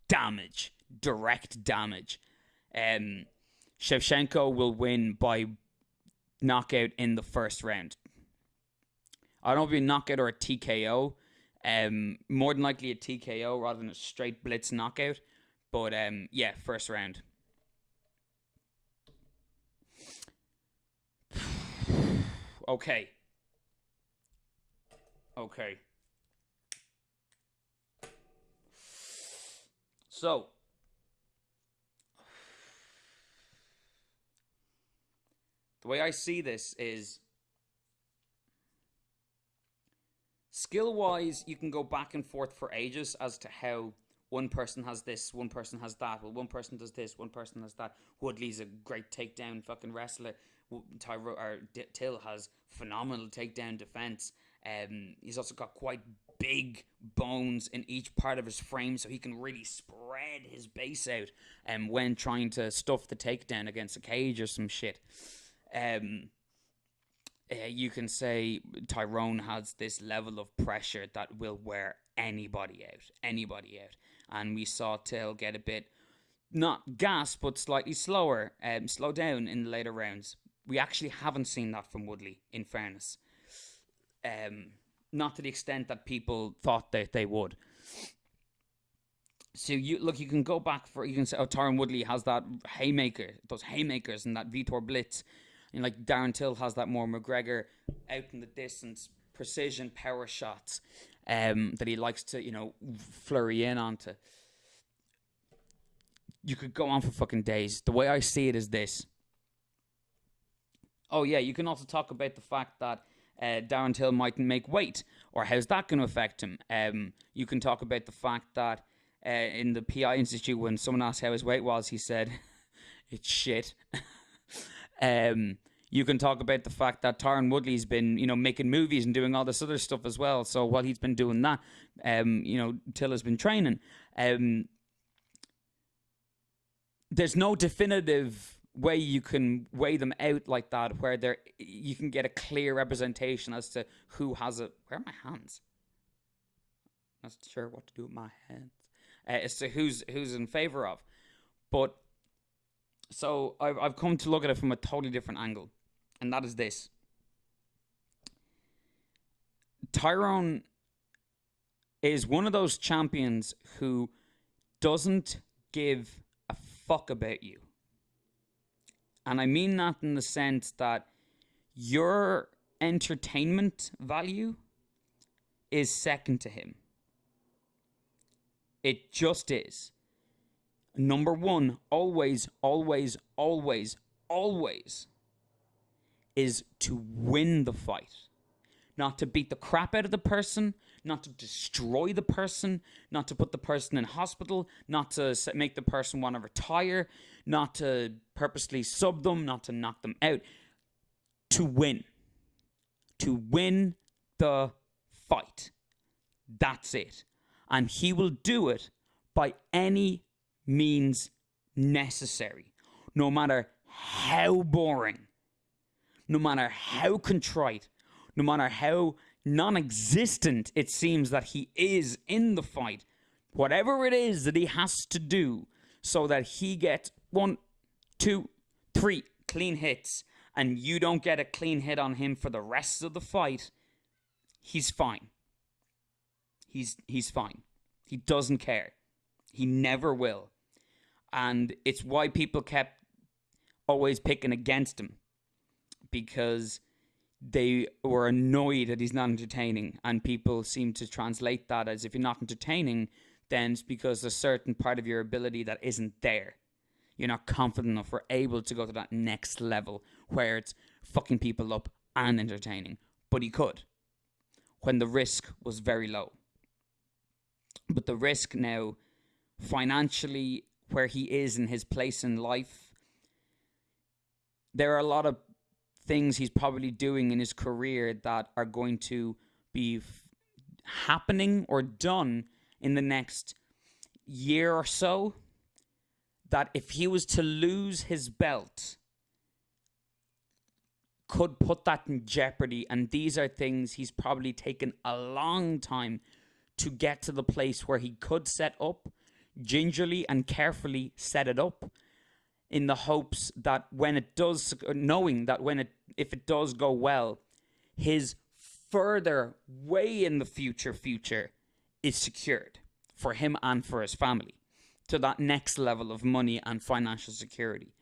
damage. Direct damage. Shevchenko will win by knockout in the first round. I don't know if it'll be a knockout or a TKO. More than likely a TKO rather than a straight blitz knockout. But yeah, first round. Okay. So, the way I see this is, skill-wise, you can go back and forth for ages as to how one person has this, one person has that. Well, one person does this, one person has that. Woodley's a great takedown fucking wrestler. Till has phenomenal takedown defense. He's also got quite big bones in each part of his frame, so he can really spread his base out when trying to stuff the takedown against a cage or some shit. You can say Tyrone has this level of pressure that will wear anybody out. And we saw Till get a bit, not gas, but slightly slow down in the later rounds. We actually haven't seen that from Woodley, in fairness. Not to the extent that people thought that they would. So you can go back you can say, Tyron Woodley has that haymaker, those haymakers and that Vitor Blitz. And like Darren Till has that more McGregor out in the distance, precision power shots that he likes to, flurry in onto. You could go on for fucking days. The way I see it is this. Oh yeah, you can also talk about the fact that Darren Till mightn't make weight, or how's that going to affect him. You can talk about the fact that in the PI Institute, when someone asked how his weight was, he said, it's shit. You can talk about the fact that Tyron Woodley's been, making movies and doing all this other stuff as well. So while he's been doing that, Till has been training. There's no definitive way you can weigh them out like that, where you can get a clear representation as to who has it. Where are my hands? I'm not sure what to do with my hands. As to who's in favor of. But so I've come to look at it from a totally different angle, and that is this. Tyrone is one of those champions who doesn't give a fuck about you. And I mean that in the sense that your entertainment value is second to him. It just is. Number one, always is to win the fight. Not to beat the crap out of the person, not to destroy the person, not to put the person in hospital, not to make the person want to retire, not to purposely sub them, not to knock them out. To win. To win the fight. That's it. And he will do it by any means necessary. No matter how boring, no matter how contrite, no matter how non-existent it seems that he is in the fight, whatever it is that he has to do so that he gets 1, 2, 3 clean hits and you don't get a clean hit on him for the rest of the fight, he's fine. He's fine. He doesn't care. He never will. And it's why people kept always picking against him, because they were annoyed that he's not entertaining. And people seem to translate that as, if you're not entertaining, then it's because there's a certain part of your ability that isn't there. You're not confident enough or able to go to that next level where it's fucking people up and entertaining. But he could, when the risk was very low. But the risk now, financially, where he is in his place in life, there are a lot of things he's probably doing in his career that are going to be happening or done in the next year or so, that if he was to lose his belt, could put that in jeopardy. And these are things he's probably taken a long time to get to the place where he could set up, gingerly and carefully set it up, in the hopes that when it does, knowing that if it does go well, his further, way in the future is secured for him and for his family, to that next level of money and financial security.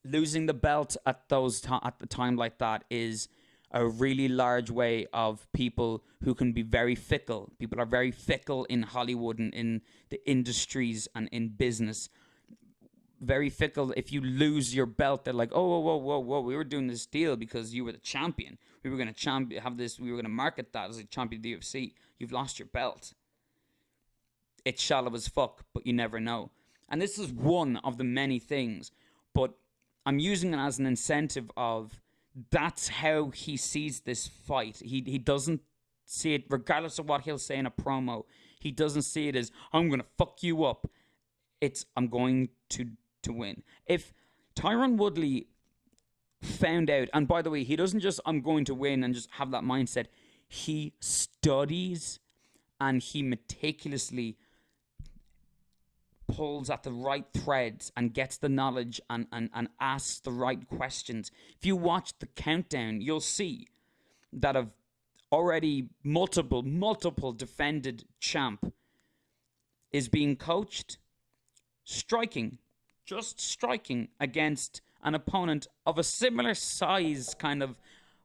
Losing the belt at the time like that is a really large way of people who can be very fickle. People are very fickle in Hollywood and in the industries and in business. Very fickle. If you lose your belt, they're like, oh, whoa, we were doing this deal because you were the champion. We were going to have this, we were going to market that as a champion of the UFC. You've lost your belt. It's shallow as fuck, but you never know. And this is one of the many things, but I'm using it as an incentive of, that's how he sees this fight. He doesn't see it, regardless of what he'll say in a promo, he doesn't see it as, I'm going to fuck you up. It's, I'm going to win. If Tyron Woodley found out, and by the way, he doesn't just, I'm going to win, and just have that mindset. He studies and he meticulously pulls at the right threads and gets the knowledge and asks the right questions. If you watch the countdown, you'll see that of already multiple defended champ is being coached, just striking against an opponent of a similar size, kind of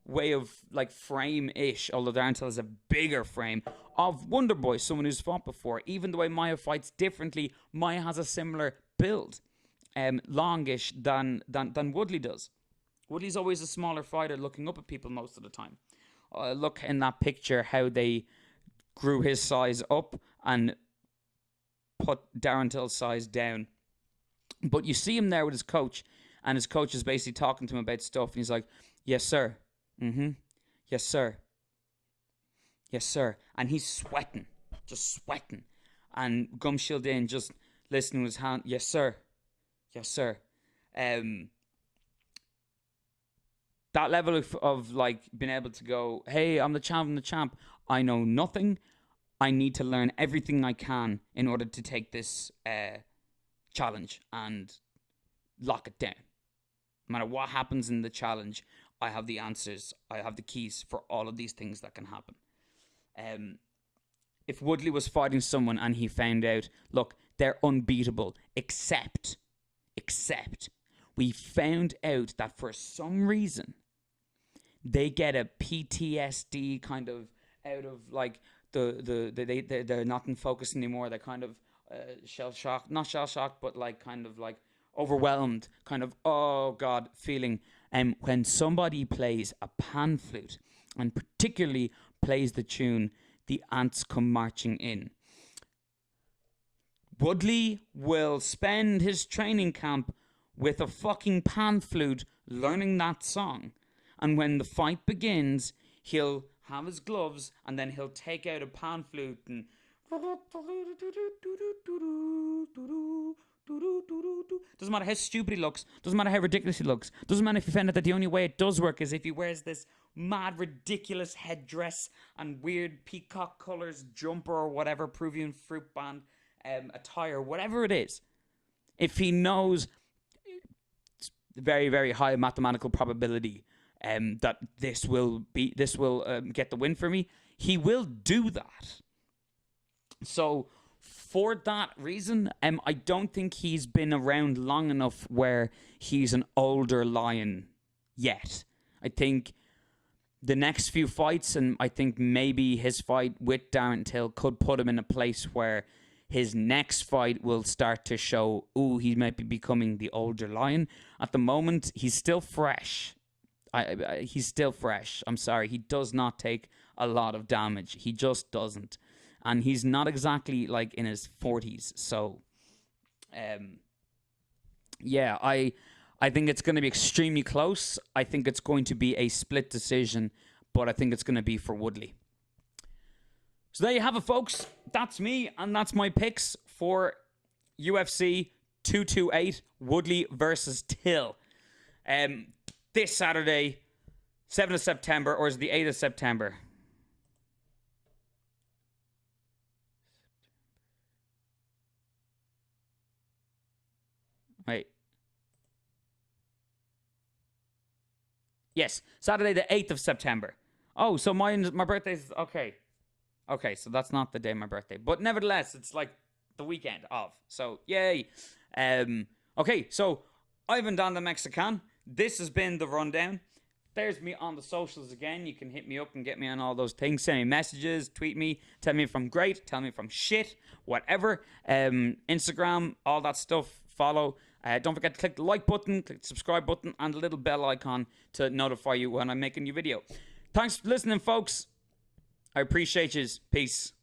way of like frame-ish, although Garantueed has a bigger frame, of Wonderboy, someone who's fought before. Even the way Maya fights differently, Maya has a similar build, longish than Woodley does. Woodley's always a smaller fighter looking up at people most of the time. Look in that picture how they grew his size up and put Garantueed's size down. But you see him there with his coach, and his coach is basically talking to him about stuff, and he's like, yes, sir. Mm-hmm. Yes, sir. Yes, sir. And he's sweating. Just sweating. And Gumshield in, just listening to his hand. Yes, sir. Yes, sir. That level of like being able to go, hey, I'm the champ. I know nothing. I need to learn everything I can in order to take this challenge and lock it down. No matter what happens in the challenge, I have the answers. I have the keys for all of these things that can happen. If Woodley was fighting someone and he found out, look, they're unbeatable, except we found out that for some reason they get a PTSD kind of out of like they're not in focus anymore. They're kind of not shell shocked, but like kind of like overwhelmed, kind of, oh God, feeling. When somebody plays a pan flute, and particularly plays the tune, The Ants Come Marching In. Woodley will spend his training camp with a fucking pan flute learning that song. And when the fight begins, he'll have his gloves and then he'll take out a pan flute and doesn't matter how stupid he looks, doesn't matter how ridiculous he looks, doesn't matter if you find out that the only way it does work is if he wears this mad ridiculous headdress and weird peacock colours jumper or whatever, Peruvian fruit band attire, whatever it is. If he knows very, very high mathematical probability that this will get the win for me, he will do that. So for that reason, I don't think he's been around long enough where he's an older lion yet. I think the next few fights, and I think maybe his fight with Darren Till could put him in a place where his next fight will start to show, ooh, he might be becoming the older lion. At the moment, he's still fresh. He's still fresh. I'm sorry. He does not take a lot of damage. He just doesn't. And he's not exactly like in his 40s. So, yeah, I think it's going to be extremely close. I think it's going to be a split decision, but I think it's going to be for Woodley. So there you have it, folks. That's me, and that's my picks for UFC 228, Woodley versus Till. This Saturday, 7th of September, or is it the 8th of September? Wait. Yes, Saturday the 8th of September. Oh, so my birthday's... Okay. Okay, so that's not the day of my birthday. But nevertheless, it's like the weekend of. So, yay. Okay, so Ivan Don the Mexican. This has been The Rundown. There's me on the socials again. You can hit me up and get me on all those things. Send me messages, tweet me, tell me if I'm great, tell me if I'm shit, whatever. Instagram, all that stuff. Follow. Don't forget to click the like button, click the subscribe button, and the little bell icon to notify you when I make a new video. Thanks for listening, folks. I appreciate you. Peace.